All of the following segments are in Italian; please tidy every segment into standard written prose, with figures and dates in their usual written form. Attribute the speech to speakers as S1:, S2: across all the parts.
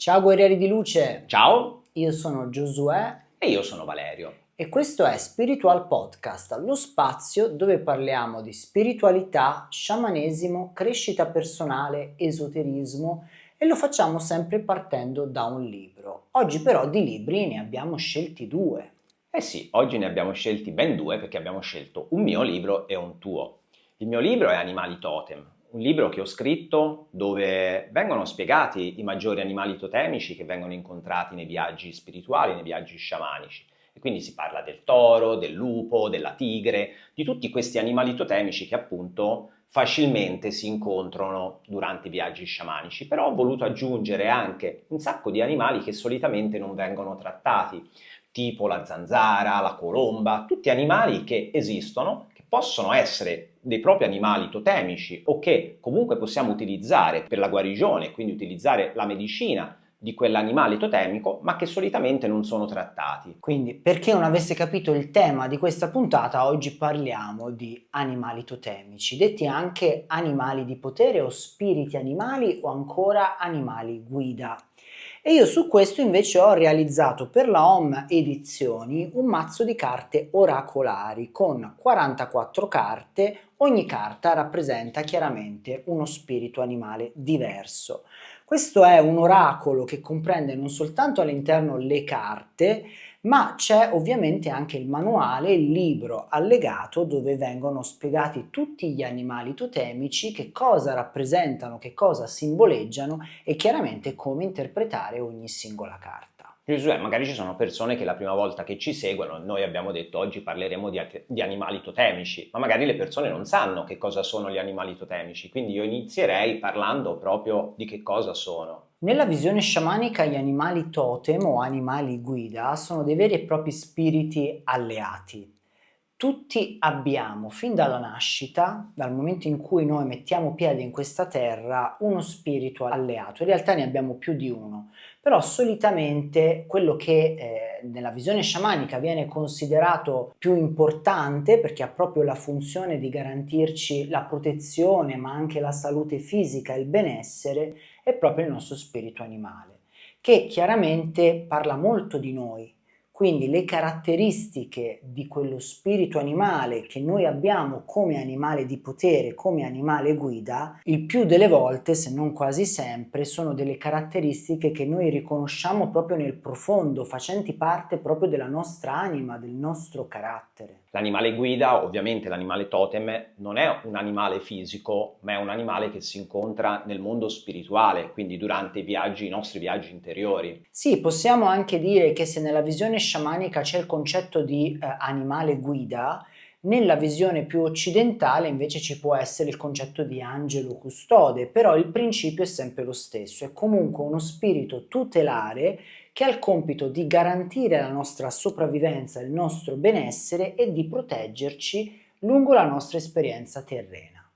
S1: Ciao guerrieri di luce,
S2: Ciao,
S1: io sono Giosuè
S2: e io sono Valerio.
S1: e questo è Spiritual Podcast, lo spazio dove parliamo di spiritualità, sciamanesimo, crescita personale, esoterismo e lo facciamo sempre partendo da un libro. Oggi però di libri ne abbiamo scelti due.
S2: Eh sì, oggi ne abbiamo scelti ben due perché abbiamo scelto un mio libro e un tuo. Il mio libro è Animali Totem, un libro che ho scritto dove vengono spiegati i maggiori animali totemici che vengono incontrati nei viaggi spirituali, nei viaggi sciamanici. E quindi si parla del toro, del lupo, della tigre, di tutti questi animali totemici che appunto facilmente si incontrano durante i viaggi sciamanici. Però ho voluto aggiungere anche un sacco di animali che solitamente non vengono trattati, tipo la zanzara, la colomba, tutti animali che esistono, che possono essere dei propri animali totemici o che comunque possiamo utilizzare per la guarigione, quindi utilizzare la medicina di quell'animale totemico, ma che solitamente non sono trattati.
S1: Quindi, per chi non avesse capito il tema di questa puntata, oggi parliamo di animali totemici, detti anche animali di potere o spiriti animali o ancora animali guida. E io su questo invece ho realizzato per la Home Edizioni un mazzo di carte oracolari con 44 carte, ogni carta rappresenta chiaramente uno spirito animale diverso. Questo è un oracolo che comprende non soltanto all'interno le carte, ma c'è ovviamente anche il manuale, il libro allegato dove vengono spiegati tutti gli animali totemici, che cosa rappresentano, che cosa simboleggiano e chiaramente come interpretare ogni singola carta.
S2: Giosuè, magari ci sono persone che la prima volta che ci seguono, noi abbiamo detto oggi parleremo di animali totemici, ma magari le persone non sanno che cosa sono gli animali totemici, quindi io inizierei parlando proprio di che cosa sono.
S1: Nella visione sciamanica gli animali totem o animali guida sono dei veri e propri spiriti alleati. Tutti abbiamo fin dalla nascita, dal momento in cui noi mettiamo piede in questa terra, uno spirito alleato. In realtà ne abbiamo più di uno, però solitamente quello che nella visione sciamanica viene considerato più importante, perché ha proprio la funzione di garantirci la protezione, ma anche la salute fisica e il benessere, è proprio il nostro spirito animale, che chiaramente parla molto di noi. Quindi le caratteristiche di quello spirito animale che noi abbiamo come animale di potere, come animale guida, il più delle volte, se non quasi sempre, sono delle caratteristiche che noi riconosciamo proprio nel profondo, facenti parte proprio della nostra anima, del nostro carattere.
S2: L'animale guida, ovviamente l'animale totem, non è un animale fisico, ma è un animale che si incontra nel mondo spirituale, quindi durante i viaggi, i nostri viaggi interiori.
S1: Sì, possiamo anche dire che se nella visione sciamanica c'è il concetto di animale guida, nella visione più occidentale invece ci può essere il concetto di angelo custode, però il principio è sempre lo stesso, è comunque uno spirito tutelare che ha il compito di garantire la nostra sopravvivenza, il nostro benessere e di proteggerci lungo la nostra esperienza terrena.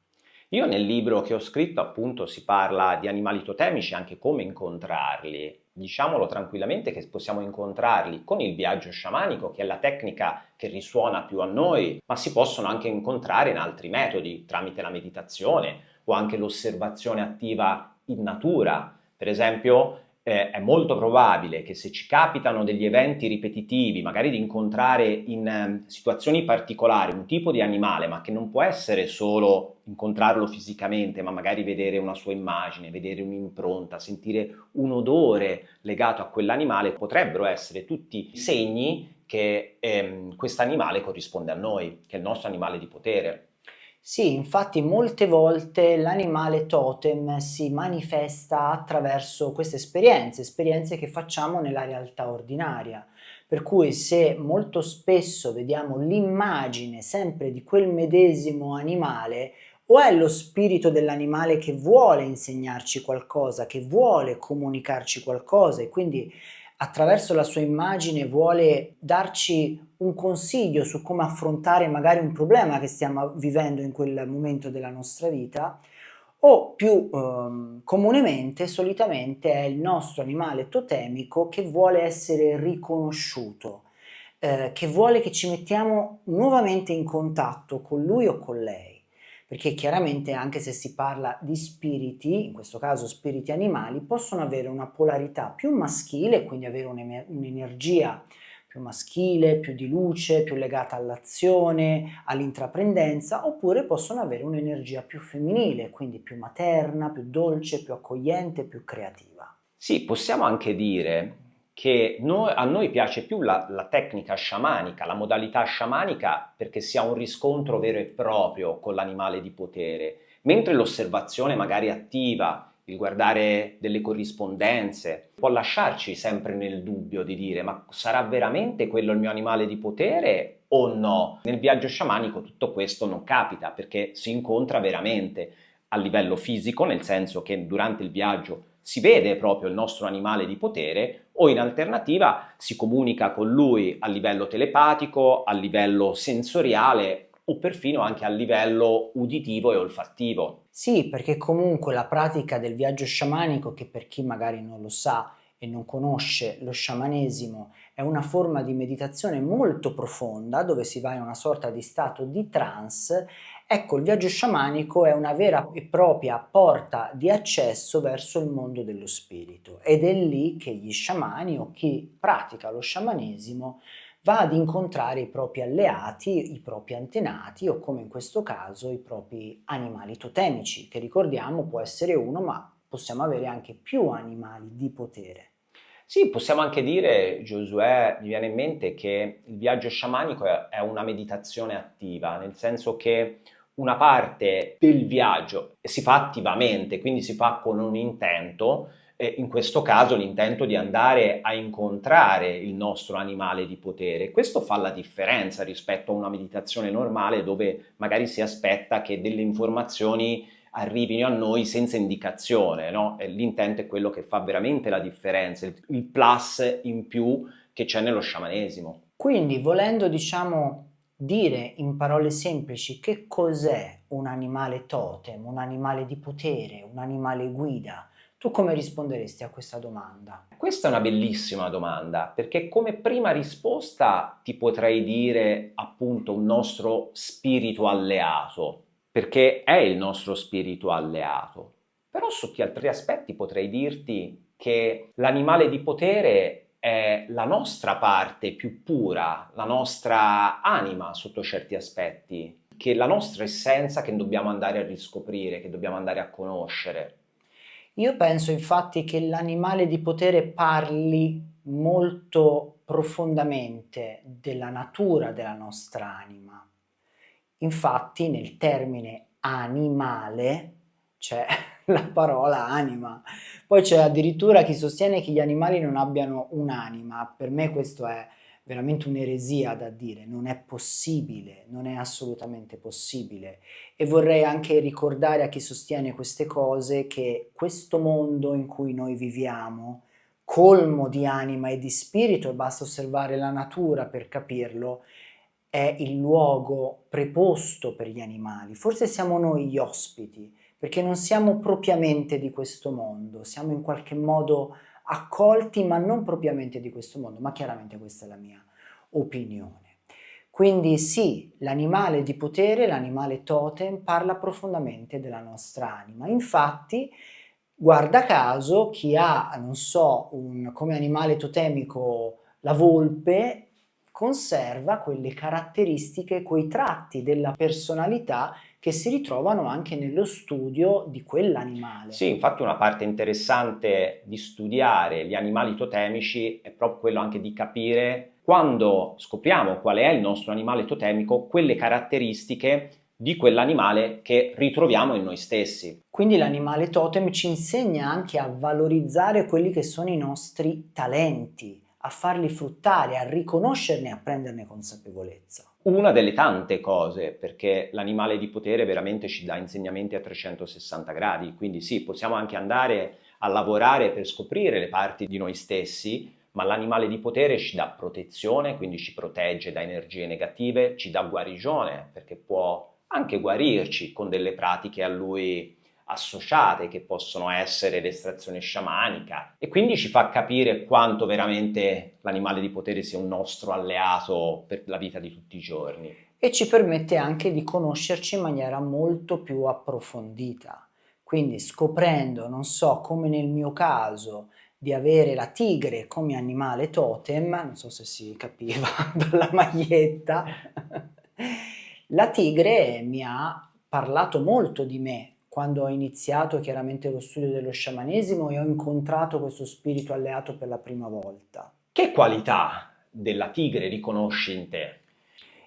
S2: Io nel libro che ho scritto appunto si parla di animali totemici, anche come incontrarli. Diciamolo tranquillamente che possiamo incontrarli con il viaggio sciamanico, che è la tecnica che risuona più a noi, ma si possono anche incontrare in altri metodi, tramite la meditazione o anche l'osservazione attiva in natura. Per esempio, è molto probabile che se ci capitano degli eventi ripetitivi, magari di incontrare in situazioni particolari un tipo di animale, ma che non può essere solo incontrarlo fisicamente, ma magari vedere una sua immagine, vedere un'impronta, sentire un odore legato a quell'animale, potrebbero essere tutti segni che questo animale corrisponde a noi, che è il nostro animale di potere.
S1: Sì, infatti molte volte l'animale totem si manifesta attraverso queste esperienze, esperienze che facciamo nella realtà ordinaria. Per cui se molto spesso vediamo l'immagine sempre di quel medesimo animale, o è lo spirito dell'animale che vuole insegnarci qualcosa, che vuole comunicarci qualcosa e quindi attraverso la sua immagine vuole darci un consiglio su come affrontare magari un problema che stiamo vivendo in quel momento della nostra vita, o più comunemente, solitamente è il nostro animale totemico che vuole essere riconosciuto, che vuole che ci mettiamo nuovamente in contatto con lui o con lei. perché chiaramente anche se si parla di spiriti, in questo caso spiriti animali, possono avere una polarità più maschile, quindi avere un'energia più maschile, più di luce, più legata all'azione, all'intraprendenza, oppure possono avere un'energia più femminile, quindi più materna, più dolce, più accogliente, più creativa.
S2: Sì, possiamo anche dire che a noi piace più la tecnica sciamanica, la modalità sciamanica, perché si ha un riscontro vero e proprio con l'animale di potere, mentre l'osservazione magari attiva, il guardare delle corrispondenze, può lasciarci sempre nel dubbio di dire ma sarà veramente quello il mio animale di potere o no? Nel viaggio sciamanico tutto questo non capita perché si incontra veramente a livello fisico, nel senso che durante il viaggio si vede proprio il nostro animale di potere o in alternativa si comunica con lui a livello telepatico, a livello sensoriale o perfino anche a livello uditivo e olfattivo.
S1: Sì, perché comunque la pratica del viaggio sciamanico, che per chi magari non lo sa e non conosce lo sciamanesimo, è una forma di meditazione molto profonda dove si va in una sorta di stato di trance. Ecco, il viaggio sciamanico è una vera e propria porta di accesso verso il mondo dello spirito ed è lì che gli sciamani o chi pratica lo sciamanesimo va ad incontrare i propri alleati, i propri antenati o come in questo caso i propri animali totemici, che ricordiamo può essere uno, ma possiamo avere anche più animali di potere.
S2: Sì, possiamo anche dire, Giosuè, mi viene in mente che il viaggio sciamanico è una meditazione attiva, nel senso che una parte del viaggio si fa attivamente, quindi si fa con un intento, e in questo caso l'intento di andare a incontrare il nostro animale di potere. Questo fa la differenza rispetto a una meditazione normale dove magari si aspetta che delle informazioni arrivino a noi senza indicazione, no? E l'intento è quello che fa veramente la differenza, il plus in più che c'è nello sciamanesimo.
S1: Quindi, volendo, diciamo, dire in parole semplici che cos'è un animale totem, un animale di potere, un animale guida, tu come risponderesti a questa domanda?
S2: Questa è una bellissima domanda, perché come prima risposta ti potrei dire appunto un nostro spirito alleato, perché è il nostro spirito alleato. Però sotto altri aspetti potrei dirti che l'animale di potere è la nostra parte più pura, la nostra anima sotto certi aspetti, che è la nostra essenza che dobbiamo andare a riscoprire, che dobbiamo andare a conoscere.
S1: Io penso infatti che l'animale di potere parli molto profondamente della natura della nostra anima. Infatti nel termine animale c'è la parola anima. Poi c'è addirittura chi sostiene che gli animali non abbiano un'anima. Per me questo è veramente un'eresia da dire, non è possibile, non è assolutamente possibile. E vorrei anche ricordare a chi sostiene queste cose che questo mondo in cui noi viviamo, colmo di anima e di spirito, e basta osservare la natura per capirlo, è il luogo preposto per gli animali. Forse siamo noi gli ospiti, perché non siamo propriamente di questo mondo, siamo in qualche modo accolti, ma non propriamente di questo mondo, ma chiaramente questa è la mia opinione. Quindi sì, l'animale di potere, l'animale totem, parla profondamente della nostra anima. Infatti, guarda caso, chi ha, non so, come animale totemico la volpe, conserva quelle caratteristiche, quei tratti della personalità che si ritrovano anche nello studio di quell'animale.
S2: Sì, infatti una parte interessante di studiare gli animali totemici è proprio quello anche di capire quando scopriamo qual è il nostro animale totemico, quelle caratteristiche di quell'animale che ritroviamo in noi stessi.
S1: Quindi l'animale totem ci insegna anche a valorizzare quelli che sono i nostri talenti, a farli fruttare, a riconoscerne e a prenderne consapevolezza.
S2: Una delle tante cose, perché l'animale di potere veramente ci dà insegnamenti a 360 gradi, quindi sì, possiamo anche andare a lavorare per scoprire le parti di noi stessi, ma l'animale di potere ci dà protezione, quindi ci protegge da energie negative, ci dà guarigione, perché può anche guarirci con delle pratiche a lui associate che possono essere l'estrazione sciamanica, e quindi ci fa capire quanto veramente l'animale di potere sia un nostro alleato per la vita di tutti i giorni.
S1: E ci permette anche di conoscerci in maniera molto più approfondita. Quindi scoprendo, non so, come nel mio caso, di avere la tigre come animale totem, non so se si capiva dalla maglietta, la tigre mi ha parlato molto di me quando ho iniziato chiaramente lo studio dello sciamanesimo e ho incontrato questo spirito alleato per la prima volta.
S2: Che qualità della tigre riconosci in te?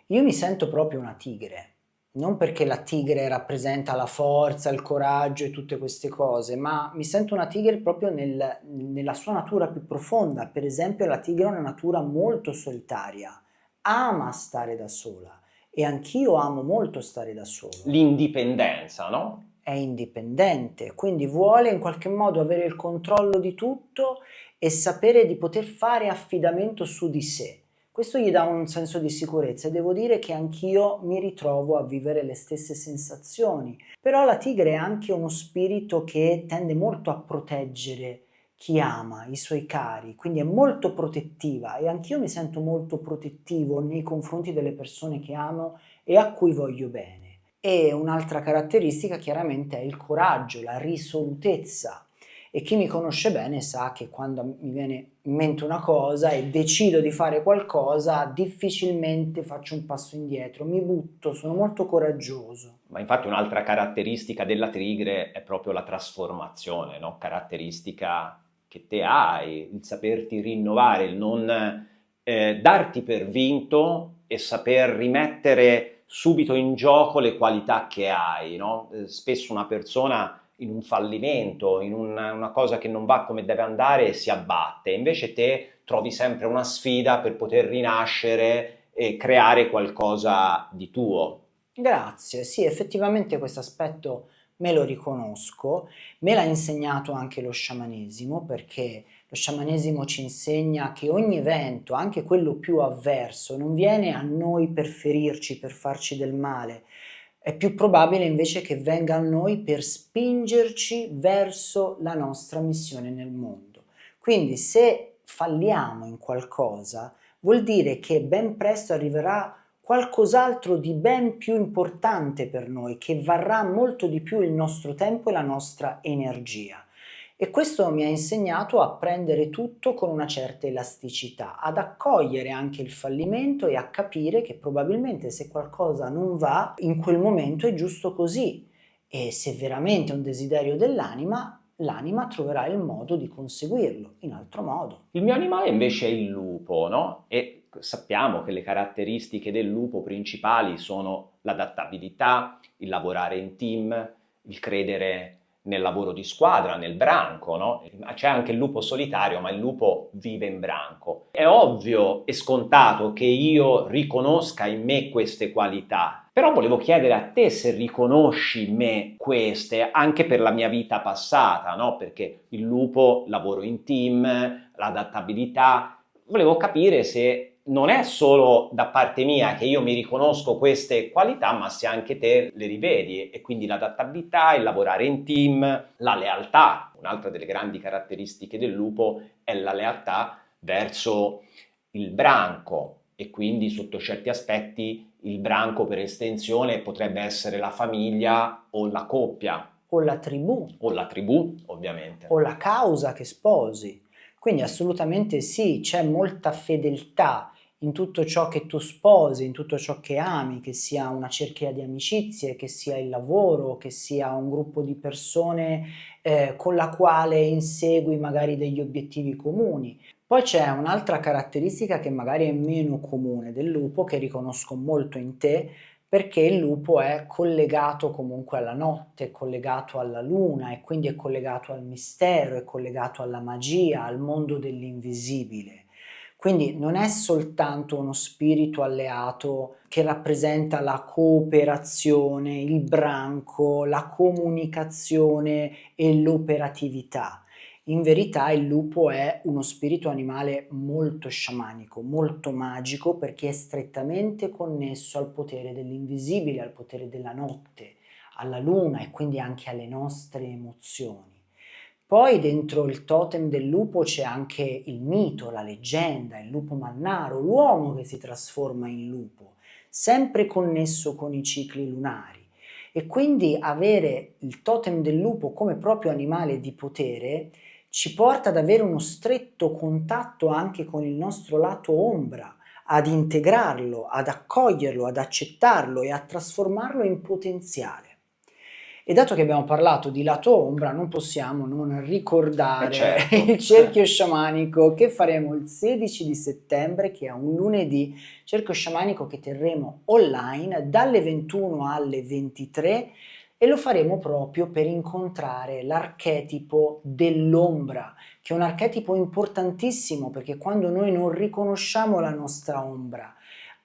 S1: Io mi sento proprio una tigre, non perché la tigre rappresenta la forza, il coraggio e tutte queste cose, ma mi sento una tigre proprio nella sua natura più profonda. Per esempio, la tigre ha una natura molto solitaria, ama stare da sola e anch'io amo molto stare da solo.
S2: L'indipendenza, no?
S1: È indipendente, quindi vuole in qualche modo avere il controllo di tutto e sapere di poter fare affidamento su di sé. Questo gli dà un senso di sicurezza e devo dire che anch'io mi ritrovo a vivere le stesse sensazioni. Però la tigre è anche uno spirito che tende molto a proteggere chi ama, i suoi cari, quindi è molto protettiva e anch'io mi sento molto protettivo nei confronti delle persone che amo e a cui voglio bene. E un'altra caratteristica chiaramente è il coraggio, la risolutezza. E chi mi conosce bene sa che quando mi viene in mente una cosa e decido di fare qualcosa, difficilmente faccio un passo indietro, mi butto, sono molto coraggioso.
S2: Ma infatti un'altra caratteristica della tigre è proprio la trasformazione, no? Caratteristica che te hai, il saperti rinnovare, il non darti per vinto e saper rimettere subito in gioco le qualità che hai, no? Spesso una persona in un fallimento, in una cosa che non va come deve andare, si abbatte. Invece te trovi sempre una sfida per poter rinascere e creare qualcosa di tuo.
S1: Grazie, sì, effettivamente questo aspetto me lo riconosco, me l'ha insegnato anche lo sciamanesimo, perché lo sciamanesimo ci insegna che ogni evento, anche quello più avverso, non viene a noi per ferirci, per farci del male, è più probabile invece che venga a noi per spingerci verso la nostra missione nel mondo. Quindi se falliamo in qualcosa, vuol dire che ben presto arriverà qualcos'altro di ben più importante per noi, che varrà molto di più il nostro tempo e la nostra energia. E questo mi ha insegnato a prendere tutto con una certa elasticità, ad accogliere anche il fallimento e a capire che probabilmente se qualcosa non va, in quel momento è giusto così. E se veramente è un desiderio dell'anima, l'anima troverà il modo di conseguirlo, in altro modo.
S2: Il mio animale invece è il lupo, no? E sappiamo che le caratteristiche del lupo principali sono l'adattabilità, il lavorare in team, il credere nel lavoro di squadra, nel branco, no? C'è anche il lupo solitario, ma il lupo vive in branco. È ovvio e scontato che io riconosca in me queste qualità, però volevo chiedere a te se riconosci in me queste anche per la mia vita passata, no? Perché il lupo, lavoro in team, l'adattabilità, volevo capire se non è solo da parte mia che io mi riconosco queste qualità, ma se anche te le rivedi, e quindi l'adattabilità, il lavorare in team, la lealtà. Un'altra delle grandi caratteristiche del lupo è la lealtà verso il branco, e quindi sotto certi aspetti il branco per estensione potrebbe essere la famiglia o la coppia.
S1: O la tribù,
S2: Ovviamente.
S1: o la causa che sposi. Quindi assolutamente sì, c'è molta fedeltà in tutto ciò che tu sposi, in tutto ciò che ami, che sia una cerchia di amicizie, che sia il lavoro, che sia un gruppo di persone con la quale insegui magari degli obiettivi comuni. Poi c'è un'altra caratteristica che magari è meno comune del lupo, che riconosco molto in te, perché il lupo è collegato comunque alla notte, è collegato alla luna e quindi è collegato al mistero, è collegato alla magia, al mondo dell'invisibile. Quindi non è soltanto uno spirito alleato che rappresenta la cooperazione, il branco, la comunicazione e l'operatività. In verità il lupo è uno spirito animale molto sciamanico, molto magico, perché è strettamente connesso al potere dell'invisibile, al potere della notte, alla luna e quindi anche alle nostre emozioni. Poi dentro il totem del lupo c'è anche il mito, la leggenda, il lupo mannaro, l'uomo che si trasforma in lupo, sempre connesso con i cicli lunari. E quindi avere il totem del lupo come proprio animale di potere ci porta ad avere uno stretto contatto anche con il nostro lato ombra, ad integrarlo, ad accoglierlo, ad accettarlo e a trasformarlo in potenziale. E dato che abbiamo parlato di lato ombra, non possiamo non ricordare
S2: certo.
S1: il cerchio sciamanico che faremo il 16 di settembre, che è un lunedì, cerchio sciamanico che terremo online dalle 21 alle 23 e lo faremo proprio per incontrare l'archetipo dell'ombra, che è un archetipo importantissimo perché quando noi non riconosciamo la nostra ombra,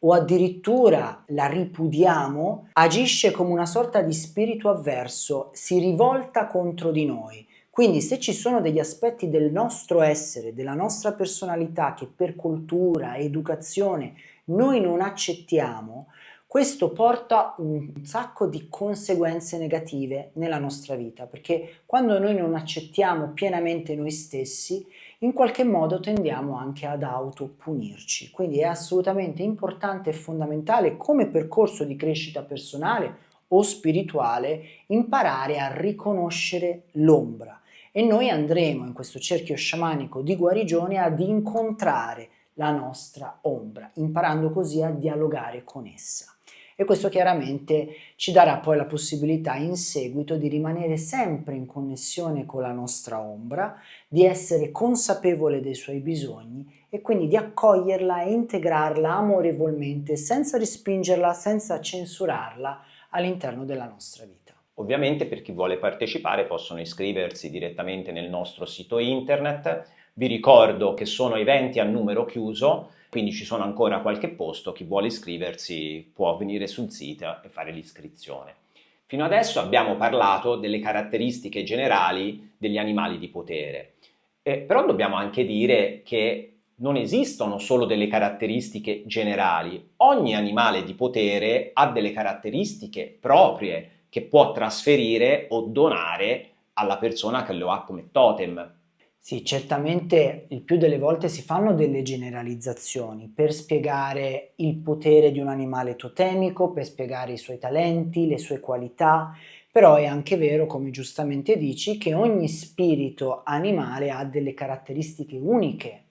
S1: o addirittura la ripudiamo, agisce come una sorta di spirito avverso, si rivolta contro di noi. Quindi se ci sono degli aspetti del nostro essere, della nostra personalità che per cultura, educazione noi non accettiamo, questo porta un sacco di conseguenze negative nella nostra vita, perché quando noi non accettiamo pienamente noi stessi, in qualche modo tendiamo anche ad autopunirci. Quindi è assolutamente importante e fondamentale come percorso di crescita personale o spirituale imparare a riconoscere l'ombra e noi andremo in questo cerchio sciamanico di guarigione ad incontrare la nostra ombra, imparando così a dialogare con essa. E questo chiaramente ci darà poi la possibilità in seguito di rimanere sempre in connessione con la nostra ombra, di essere consapevole dei suoi bisogni e quindi di accoglierla e integrarla amorevolmente, senza respingerla, senza censurarla all'interno della nostra vita.
S2: Ovviamente per chi vuole partecipare possono iscriversi direttamente nel nostro sito internet. Vi ricordo che sono eventi a numero chiuso, quindi ci sono ancora qualche posto, chi vuole iscriversi può venire sul sito e fare l'iscrizione. Fino adesso abbiamo parlato delle caratteristiche generali degli animali di potere, però dobbiamo anche dire che non esistono solo delle caratteristiche generali, ogni animale di potere ha delle caratteristiche proprie che può trasferire o donare alla persona che lo ha come totem.
S1: Sì, certamente il più delle volte si fanno delle generalizzazioni per spiegare il potere di un animale totemico, per spiegare i suoi talenti, le sue qualità, però è anche vero, come giustamente dici, che ogni spirito animale ha delle caratteristiche uniche.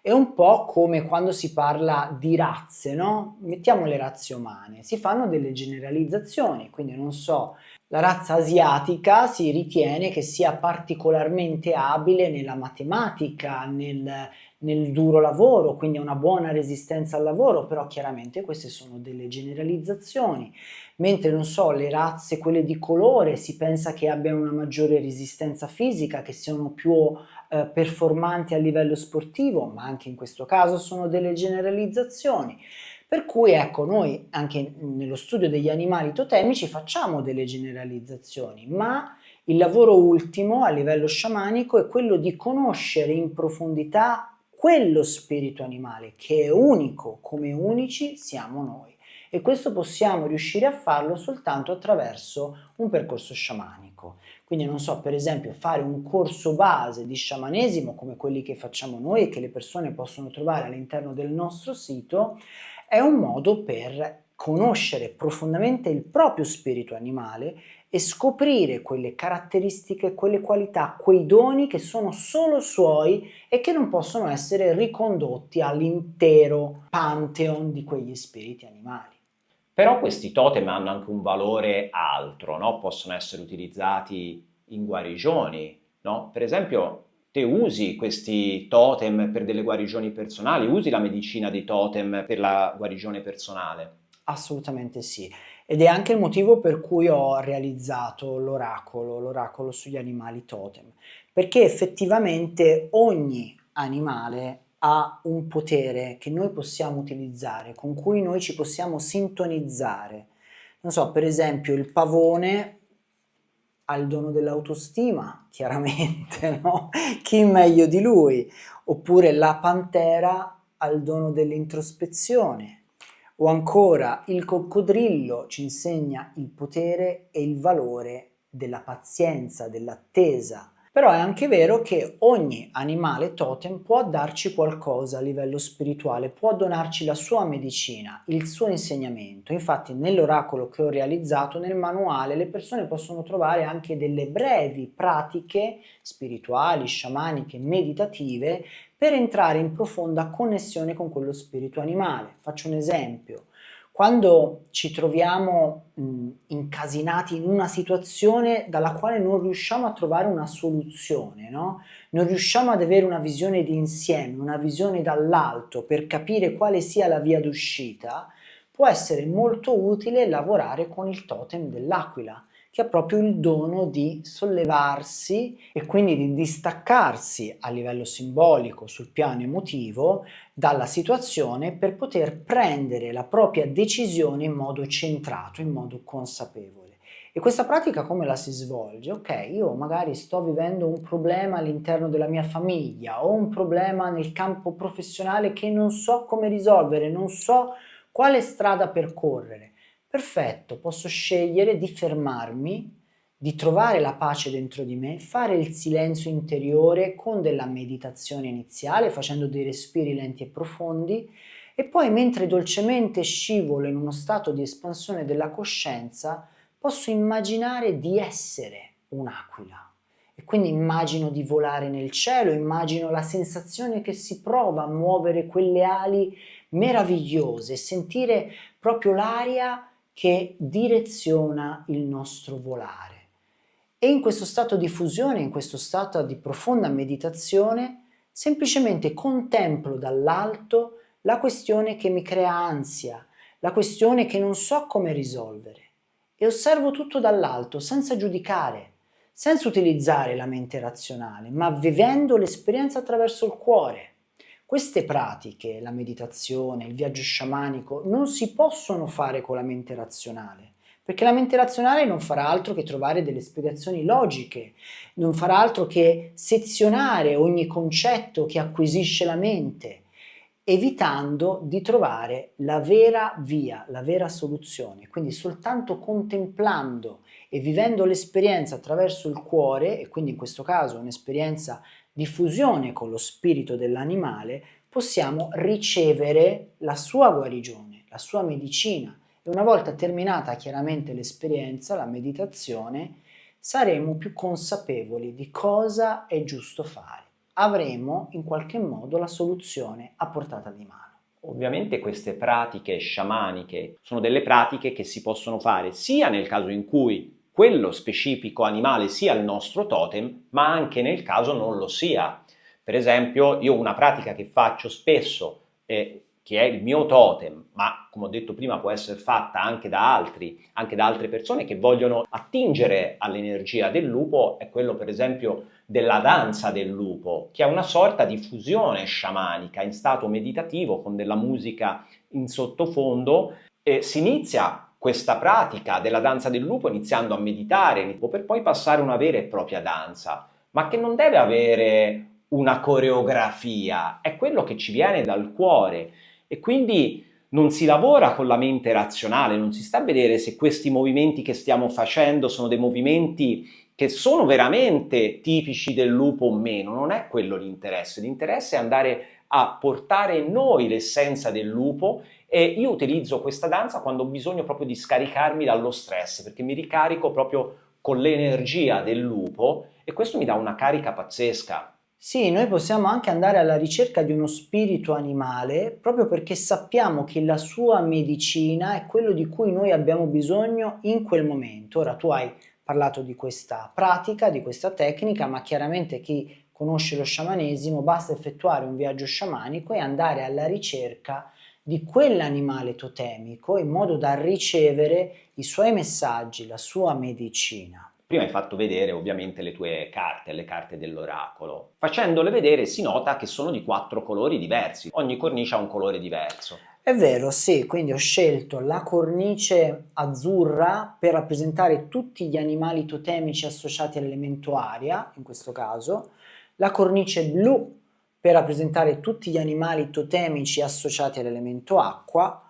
S1: È un po' come quando si parla di razze, no? Mettiamo le razze umane, si fanno delle generalizzazioni, quindi non so, la razza asiatica si ritiene che sia particolarmente abile nella matematica, nel duro lavoro, quindi ha una buona resistenza al lavoro, però chiaramente queste sono delle generalizzazioni. Mentre, non so, le razze, quelle di colore, si pensa che abbiano una maggiore resistenza fisica, che siano più performanti a livello sportivo, ma anche in questo caso sono delle generalizzazioni. Per cui ecco, noi anche nello studio degli animali totemici facciamo delle generalizzazioni, ma il lavoro ultimo a livello sciamanico è quello di conoscere in profondità quello spirito animale che è unico, come unici siamo noi. E questo possiamo riuscire a farlo soltanto attraverso un percorso sciamanico. Quindi non so, per esempio, fare un corso base di sciamanesimo come quelli che facciamo noi e che le persone possono trovare all'interno del nostro sito è un modo per conoscere profondamente il proprio spirito animale e scoprire quelle caratteristiche, quelle qualità, quei doni che sono solo suoi e che non possono essere ricondotti all'intero pantheon di quegli spiriti animali.
S2: Però questi totem hanno anche un valore altro, no? Possono essere utilizzati in guarigioni, no? Per esempio, te usi questi totem per delle guarigioni personali, usi la medicina dei totem per la guarigione personale?
S1: Assolutamente sì. Ed è anche il motivo per cui ho realizzato l'oracolo sugli animali totem, perché effettivamente ogni animale ha un potere che noi possiamo utilizzare, con cui noi ci possiamo sintonizzare. Non so, per esempio il pavone ha il dono dell'autostima, chiaramente, no? Chi meglio di lui? Oppure la pantera ha il dono dell'introspezione, O ancora, il coccodrillo ci insegna il potere e il valore della pazienza, dell'attesa. Però è anche vero che ogni animale totem può darci qualcosa a livello spirituale, può donarci la sua medicina, il suo insegnamento. Infatti nell'oracolo che ho realizzato, nel manuale, le persone possono trovare anche delle brevi pratiche spirituali, sciamaniche, meditative per entrare in profonda connessione con quello spirito animale. Faccio un esempio. Quando ci troviamo incasinati in una situazione dalla quale non riusciamo a trovare una soluzione, no? Non riusciamo ad avere una visione d'insieme, una visione dall'alto per capire quale sia la via d'uscita, può essere molto utile lavorare con il totem dell'aquila, che ha proprio il dono di sollevarsi e quindi di distaccarsi a livello simbolico sul piano emotivo dalla situazione per poter prendere la propria decisione in modo centrato, in modo consapevole. E questa pratica come la si svolge? Ok, io magari sto vivendo un problema all'interno della mia famiglia o un problema nel campo professionale che non so come risolvere, non so quale strada percorrere. Perfetto, posso scegliere di fermarmi, di trovare la pace dentro di me, fare il silenzio interiore con della meditazione iniziale, facendo dei respiri lenti e profondi, e poi mentre dolcemente scivolo in uno stato di espansione della coscienza, posso immaginare di essere un'aquila. E quindi immagino di volare nel cielo, immagino la sensazione che si prova a muovere quelle ali meravigliose, sentire proprio l'aria che direziona il nostro volare. E in questo stato di fusione, in questo stato di profonda meditazione, semplicemente contemplo dall'alto la questione che mi crea ansia, la questione che non so come risolvere e osservo tutto dall'alto senza giudicare, senza utilizzare la mente razionale, ma vivendo l'esperienza attraverso il cuore. Queste pratiche, la meditazione, il viaggio sciamanico, non si possono fare con la mente razionale, perché la mente razionale non farà altro che trovare delle spiegazioni logiche, non farà altro che sezionare ogni concetto che acquisisce la mente, evitando di trovare la vera via, la vera soluzione. Quindi soltanto contemplando e vivendo l'esperienza attraverso il cuore, e quindi in questo caso un'esperienza di fusione con lo spirito dell'animale, possiamo ricevere la sua guarigione, la sua medicina. E una volta terminata chiaramente l'esperienza, la meditazione, saremo più consapevoli di cosa è giusto fare. Avremo in qualche modo la soluzione a portata di mano.
S2: Ovviamente queste pratiche sciamaniche sono delle pratiche che si possono fare sia nel caso in cui quello specifico animale sia il nostro totem, ma anche nel caso non lo sia. Per esempio, io una pratica che faccio spesso, che è il mio totem, ma come ho detto prima può essere fatta anche da altri, anche da altre persone che vogliono attingere all'energia del lupo, è quello per esempio della danza del lupo, che è una sorta di fusione sciamanica in stato meditativo con della musica in sottofondo. E si inizia questa pratica della danza del lupo iniziando a meditare per poi passare a una vera e propria danza, ma che non deve avere una coreografia, è quello che ci viene dal cuore e quindi non si lavora con la mente razionale, non si sta a vedere se questi movimenti che stiamo facendo sono dei movimenti che sono veramente tipici del lupo o meno, non è quello l'interesse è andare a portare in noi l'essenza del lupo e io utilizzo questa danza quando ho bisogno proprio di scaricarmi dallo stress, perché mi ricarico proprio con l'energia del lupo e questo mi dà una carica pazzesca.
S1: Sì, noi possiamo anche andare alla ricerca di uno spirito animale proprio perché sappiamo che la sua medicina è quello di cui noi abbiamo bisogno in quel momento. Ora tu hai parlato di questa pratica, di questa tecnica, ma chiaramente chi conosce lo sciamanesimo basta effettuare un viaggio sciamanico e andare alla ricerca di quell'animale totemico in modo da ricevere i suoi messaggi, la sua medicina.
S2: Prima hai fatto vedere ovviamente le tue carte, le carte dell'oracolo. Facendole vedere si nota che sono di 4 colori diversi, ogni cornice ha un colore diverso.
S1: È vero, sì, quindi ho scelto la cornice azzurra per rappresentare tutti gli animali totemici associati all'elemento aria, in questo caso, la cornice blu per rappresentare tutti gli animali totemici associati all'elemento acqua,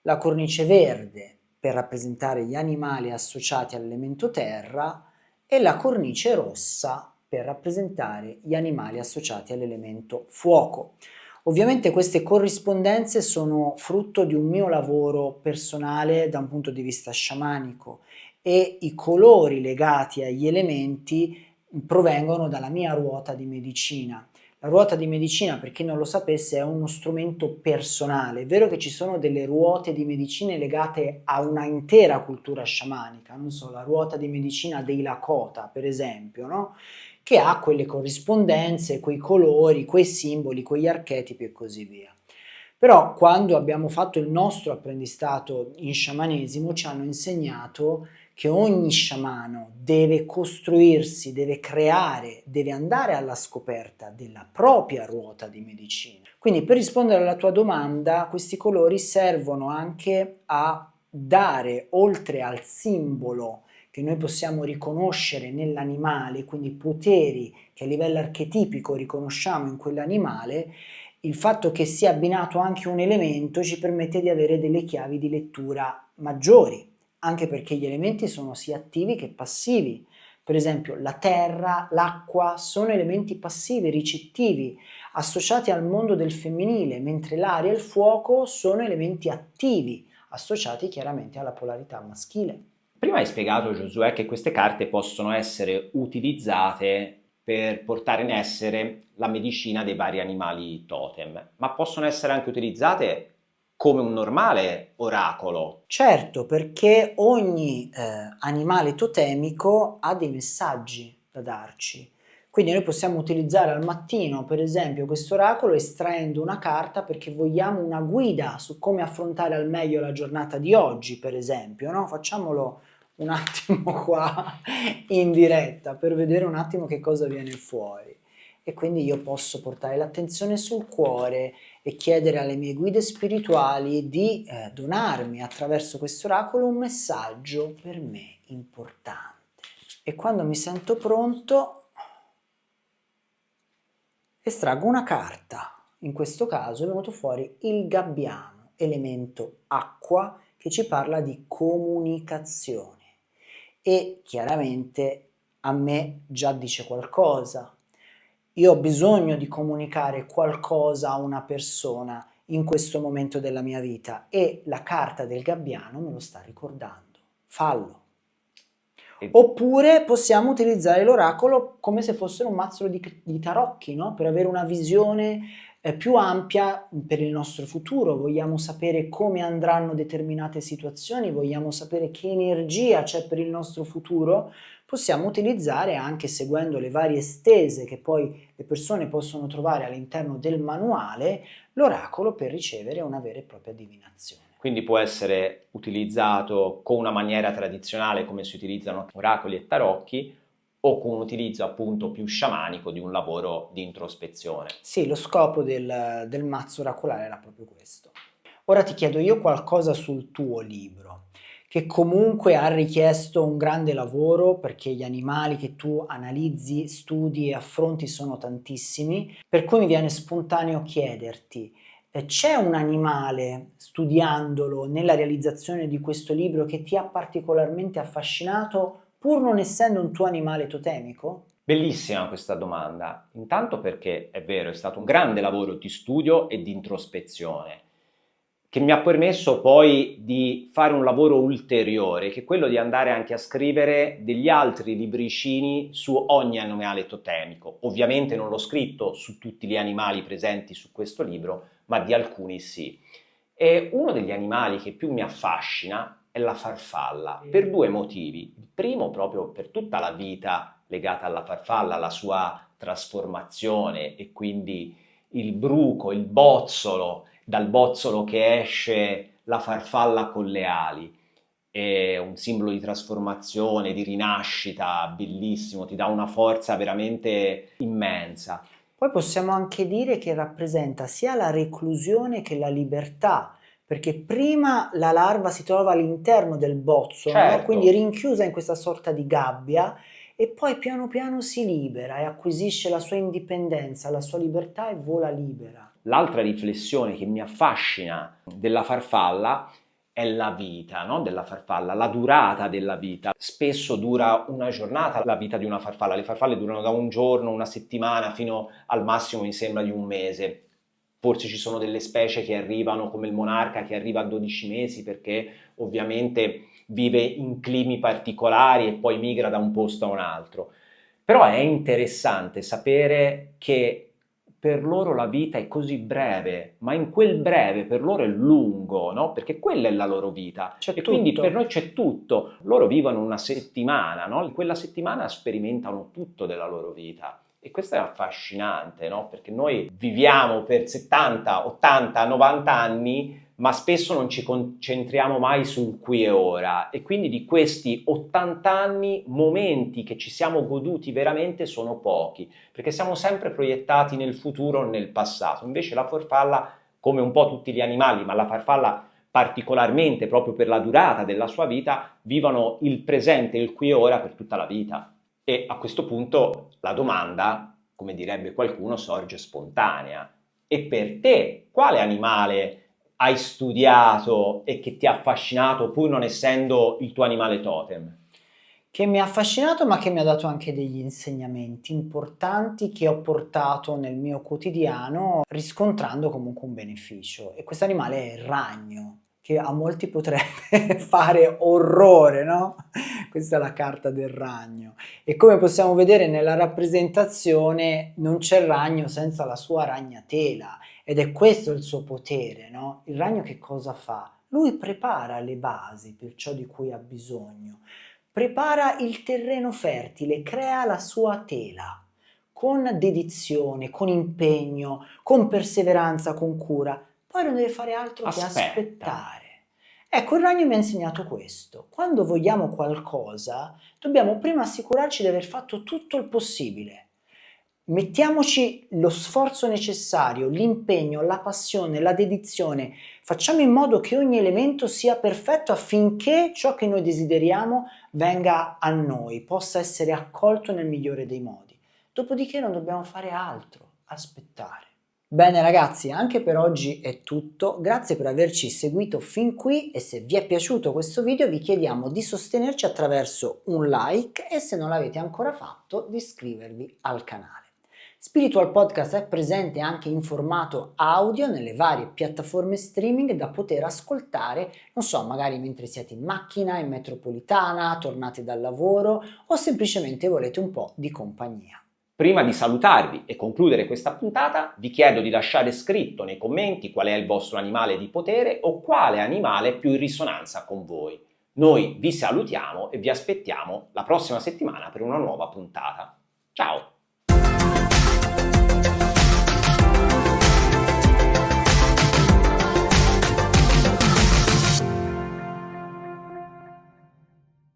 S1: la cornice verde per rappresentare gli animali associati all'elemento terra e la cornice rossa per rappresentare gli animali associati all'elemento fuoco. Ovviamente queste corrispondenze sono frutto di un mio lavoro personale da un punto di vista sciamanico e i colori legati agli elementi provengono dalla mia ruota di medicina. La ruota di medicina, per chi non lo sapesse, è uno strumento personale. È vero che ci sono delle ruote di medicina legate a una intera cultura sciamanica, non so, la ruota di medicina dei Lakota, per esempio, no? Che ha quelle corrispondenze, quei colori, quei simboli, quegli archetipi e così via. Però quando abbiamo fatto il nostro apprendistato in sciamanesimo ci hanno insegnato che ogni sciamano deve costruirsi, deve creare, deve andare alla scoperta della propria ruota di medicina. Quindi per rispondere alla tua domanda, questi colori servono anche a dare, oltre al simbolo che noi possiamo riconoscere nell'animale, quindi poteri che a livello archetipico riconosciamo in quell'animale, il fatto che sia abbinato anche un elemento ci permette di avere delle chiavi di lettura maggiori, anche perché gli elementi sono sia attivi che passivi. Per esempio la terra, l'acqua sono elementi passivi, ricettivi, associati al mondo del femminile, mentre l'aria e il fuoco sono elementi attivi, associati chiaramente alla polarità maschile.
S2: Prima hai spiegato, Giosuè, che queste carte possono essere utilizzate per portare in essere la medicina dei vari animali totem, ma possono essere anche utilizzate come un normale oracolo.
S1: Certo, perché ogni animale totemico ha dei messaggi da darci. Quindi noi possiamo utilizzare al mattino, per esempio, questo oracolo estraendo una carta perché vogliamo una guida su come affrontare al meglio la giornata di oggi, per esempio, no? Facciamolo un attimo qua in diretta per vedere un attimo che cosa viene fuori. E quindi io posso portare l'attenzione sul cuore e chiedere alle mie guide spirituali di donarmi attraverso questo oracolo un messaggio per me importante. E quando mi sento pronto, estraggo una carta. In questo caso è venuto fuori il gabbiano, elemento acqua, che ci parla di comunicazione. E chiaramente a me già dice qualcosa. Io ho bisogno di comunicare qualcosa a una persona in questo momento della mia vita e la carta del gabbiano me lo sta ricordando. Fallo. Oppure possiamo utilizzare l'oracolo come se fossero un mazzo di tarocchi, no? Per avere una visione più ampia per il nostro futuro. Vogliamo sapere come andranno determinate situazioni, vogliamo sapere che energia c'è per il nostro futuro. Possiamo utilizzare, anche seguendo le varie stese che poi le persone possono trovare all'interno del manuale, l'oracolo per ricevere una vera e propria divinazione.
S2: Quindi può essere utilizzato con una maniera tradizionale come si utilizzano oracoli e tarocchi o con un utilizzo appunto più sciamanico di un lavoro di introspezione.
S1: Sì, lo scopo del mazzo oracolare era proprio questo. Ora ti chiedo io qualcosa sul tuo libro, che comunque ha richiesto un grande lavoro perché gli animali che tu analizzi, studi e affronti sono tantissimi, per cui mi viene spontaneo chiederti, c'è un animale, studiandolo, nella realizzazione di questo libro che ti ha particolarmente affascinato, pur non essendo un tuo animale totemico?
S2: Bellissima questa domanda, intanto perché è vero, è stato un grande lavoro di studio e di introspezione, che mi ha permesso poi di fare un lavoro ulteriore, che è quello di andare anche a scrivere degli altri libricini su ogni animale totemico. Ovviamente non l'ho scritto su tutti gli animali presenti su questo libro, ma di alcuni sì. E uno degli animali che più mi affascina è la farfalla, per due motivi. Il primo proprio per tutta la vita legata alla farfalla, la sua trasformazione e quindi il bruco, il bozzolo, dal bozzolo che esce la farfalla con le ali. È un simbolo di trasformazione, di rinascita, bellissimo, ti dà una forza veramente immensa.
S1: Poi possiamo anche dire che rappresenta sia la reclusione che la libertà, perché prima la larva si trova all'interno del bozzolo, no? Quindi rinchiusa in questa sorta di gabbia, e poi piano piano si libera e acquisisce la sua indipendenza, la sua libertà e vola libera.
S2: L'altra riflessione che mi affascina della farfalla è la vita, no, della farfalla, la durata della vita. Spesso dura una giornata la vita di una farfalla, le farfalle durano da un giorno, una settimana, fino al massimo mi sembra di un mese. Forse ci sono delle specie che arrivano, come il monarca, che arriva a 12 mesi perché ovviamente vive in climi particolari e poi migra da un posto a un altro. Però è interessante sapere che per loro la vita è così breve, ma in quel breve per loro è lungo, no? Perché quella è la loro vita.
S1: C'è
S2: E quindi
S1: tutto.
S2: per noi c'è tutto. Loro vivono una settimana, no? In quella settimana sperimentano tutto della loro vita. E questo è affascinante, no? Perché noi viviamo per 70, 80, 90 anni, ma spesso non ci concentriamo mai sul qui e ora. E quindi di questi 80 anni, momenti che ci siamo goduti veramente sono pochi, perché siamo sempre proiettati nel futuro o nel passato. Invece la farfalla, come un po' tutti gli animali, ma la farfalla particolarmente proprio per la durata della sua vita, vivono il presente e il qui e ora per tutta la vita. E a questo punto la domanda, come direbbe qualcuno, sorge spontanea. E per te, quale animale hai studiato e che ti ha affascinato pur non essendo il tuo animale totem?
S1: Che mi ha affascinato, ma che mi ha dato anche degli insegnamenti importanti che ho portato nel mio quotidiano, riscontrando comunque un beneficio. E questo animale è il ragno, che a molti potrebbe fare orrore, no? Questa è la carta del ragno. E come possiamo vedere nella rappresentazione, non c'è il ragno senza la sua ragnatela. Ed è questo il suo potere, no? Il ragno che cosa fa? Lui prepara le basi per ciò di cui ha bisogno. Prepara il terreno fertile, crea la sua tela con dedizione, con impegno, con perseveranza, con cura. Poi non deve fare altro che
S2: Aspetta.
S1: aspettare. Ecco, il ragno mi ha insegnato questo. Quando vogliamo qualcosa, dobbiamo prima assicurarci di aver fatto tutto il possibile. Mettiamoci lo sforzo necessario, l'impegno, la passione, la dedizione. Facciamo in modo che ogni elemento sia perfetto affinché ciò che noi desideriamo venga a noi, possa essere accolto nel migliore dei modi. Dopodiché non dobbiamo fare altro, aspettare. Bene ragazzi, anche per oggi è tutto. Grazie per averci seguito fin qui e se vi è piaciuto questo video vi chiediamo di sostenerci attraverso un like e se non l'avete ancora fatto di iscrivervi al canale. Spiritual Podcast è presente anche in formato audio nelle varie piattaforme streaming da poter ascoltare, non so, magari mentre siete in macchina, in metropolitana, tornate dal lavoro o semplicemente volete un po' di compagnia.
S2: Prima di salutarvi e concludere questa puntata, vi chiedo di lasciare scritto nei commenti qual è il vostro animale di potere o quale animale è più in risonanza con voi. Noi vi salutiamo e vi aspettiamo la prossima settimana per una nuova puntata. Ciao!